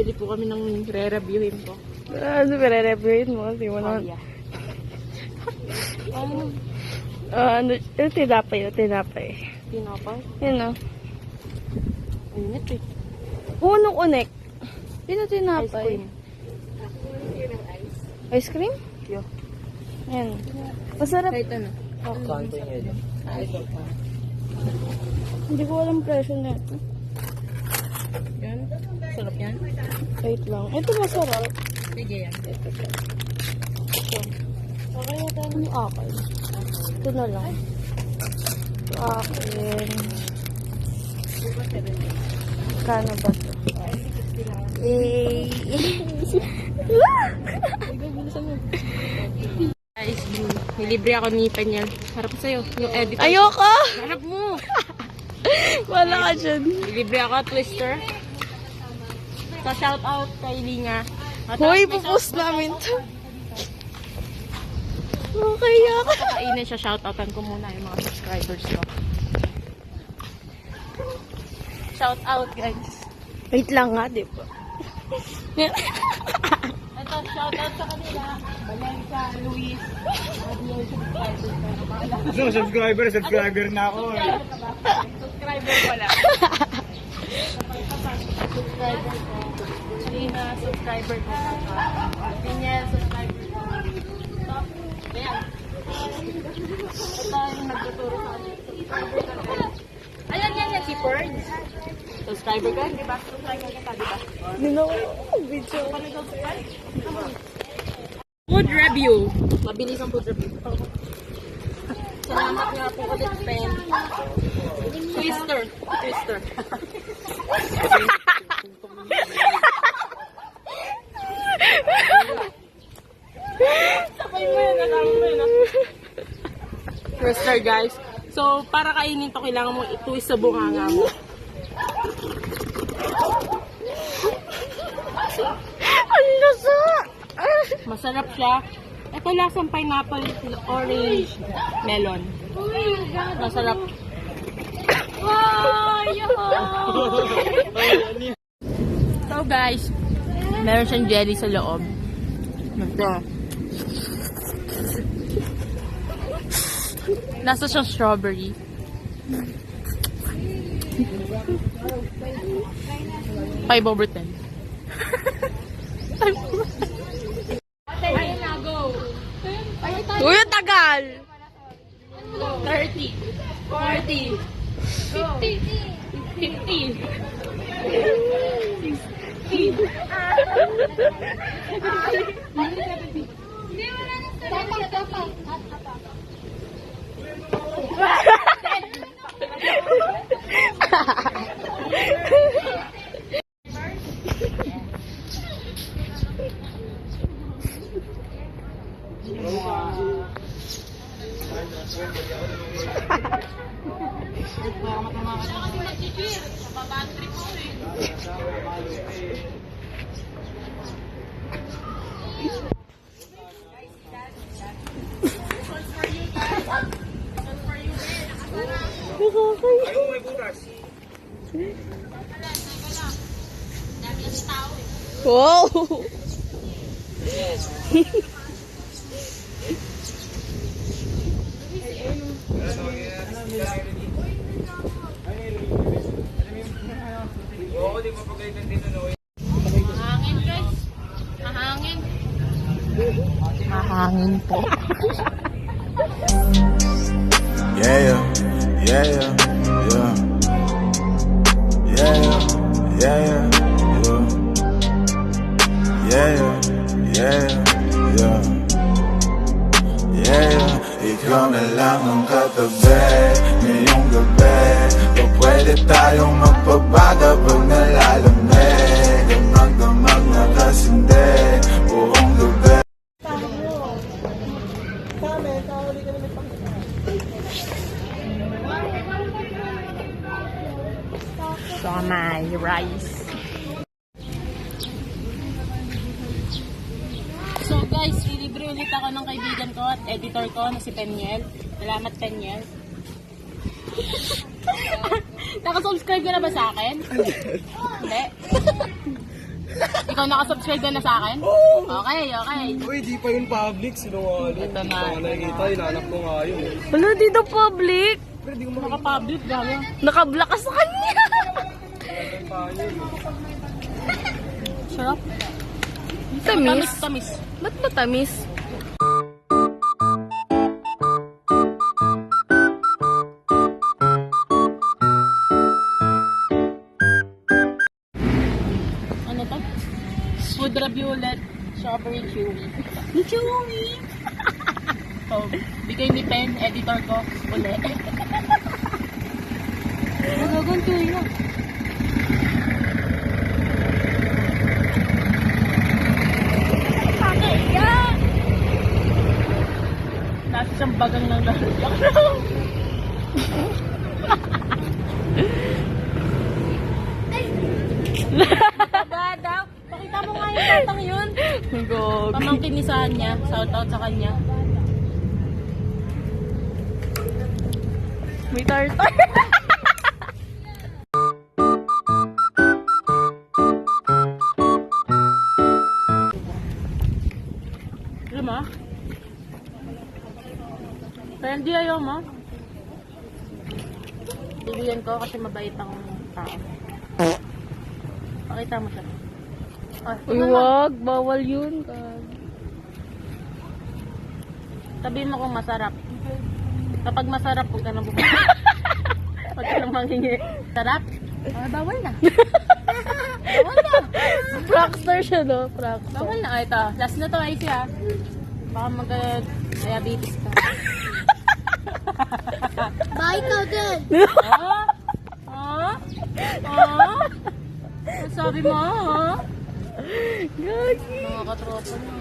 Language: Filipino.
bibili po kami ng re-reviewin ko. Ano ba re-reviewin mo? Hindi mo naman. Ano? Tinapay. Tinapay? Yan o. Init eh. Unong unik. Dito Ice tinapay. cream. Ice cream? Yo. Yan. Masarap. Kahit ano. Kanto niya. Hindi ko alam presyo na ito. Yan. Sarap yan. Wait lang. Ito masarap. Sige yan. Okay na tayo ng akin. Ito na lang. Ito akin. Kano ba ito? Guys, nilibre ako ni Panyal. Harap sa'yo. Yung editor. Ayoko! Harap mo! Wala ka dyan. Nilibre ako, Twister. So, shout out kay Linga. Hoy, pupost namin to. Okay ako. Kainin siya, shout outan ko muna yung mga subscribers ko. Shout out, guys. Wait lang nga, di ba? Ito, shout out sa kanila. Valencia, Luis. So, subscriber na ako. Subscriber pala. Subscriber ko. Lina, subscriber ko. Daniel, subscriber ko. Ito, ayan. Ito yung nagtuturo sa akin. Subscriber ko. Ayan, yan, si Ferds. Subscriber ka, di ba? Subscriber ka pa, di ba? Nino, video. Food review. Mabilis ang food review. Salamat nga po ulit, friend. Twister. Sabay mo yan, alam mo yan. Twister, guys. So, para kainin to, kailangan mo i-twist sa bunganga mo. Ang lasa! Masarap siya. Ito lasang pineapple, orange, melon. Masarap. So guys, meron siyang jelly sa loob. Ito. Nasa siyang strawberry. 5/10. Uy, ang tagal! 30, 40, 50, Wow! Mahangin guys. Mahangin. Mahangin po. Yeah. Ikaw na lang ang katabi ngayong gabi. O pwede tayong magpabaga pag nalalamig. Damag-damag na kasindi buong gabi. So, may rice. So guys, lilibre ulit ako ng kaibigan ko at editor ko na si Peniel. Salamat, Peniel. Nakasubscribe ka na ba sa akin? Hindi. Ikaw nakasubscribe ka na sa akin? Okay, okay. Uy, di pa yun public. Sinungaling. Ito na. Baka nakikita, inanap ko nga yun. Wala, dito public. Pero di ko Naka-public, gago. Nakablock ka sa kanya. Sarap. Tamis. Tamis. Ba't matamis? Ano to? Pudra Violet Strawberry Chewy. Chewy! So, bigay ni Pen, editor ko, uli. Nagagan chewy na. Nasa siyang bagang ng lalak. Daw. Pakita mo nga yung batang yun. Pamangkin ni Sanya. Shout out sa kanya. May tartar. Alam mo? Pero hindi ayaw mo. Bibigyan ko kasi mabait ang tao. Pakita mo siya. Oh, Uy, wag. Bawal yun. Sabihin mo kung masarap. Kapag masarap, huwag ka nang bumalik. Huwag ka nang manghingi. Sarap? Ah, bawal na. Bawal na. Prankster siya, no? Prankster. Bawal na. Ah, ito. Last na to, Icy, ha. Baka mag-diabetes ka. Bye ka din. Ah? Ah? Ah? Ang sabi mo, ha? Gagi. Mga katropa mo.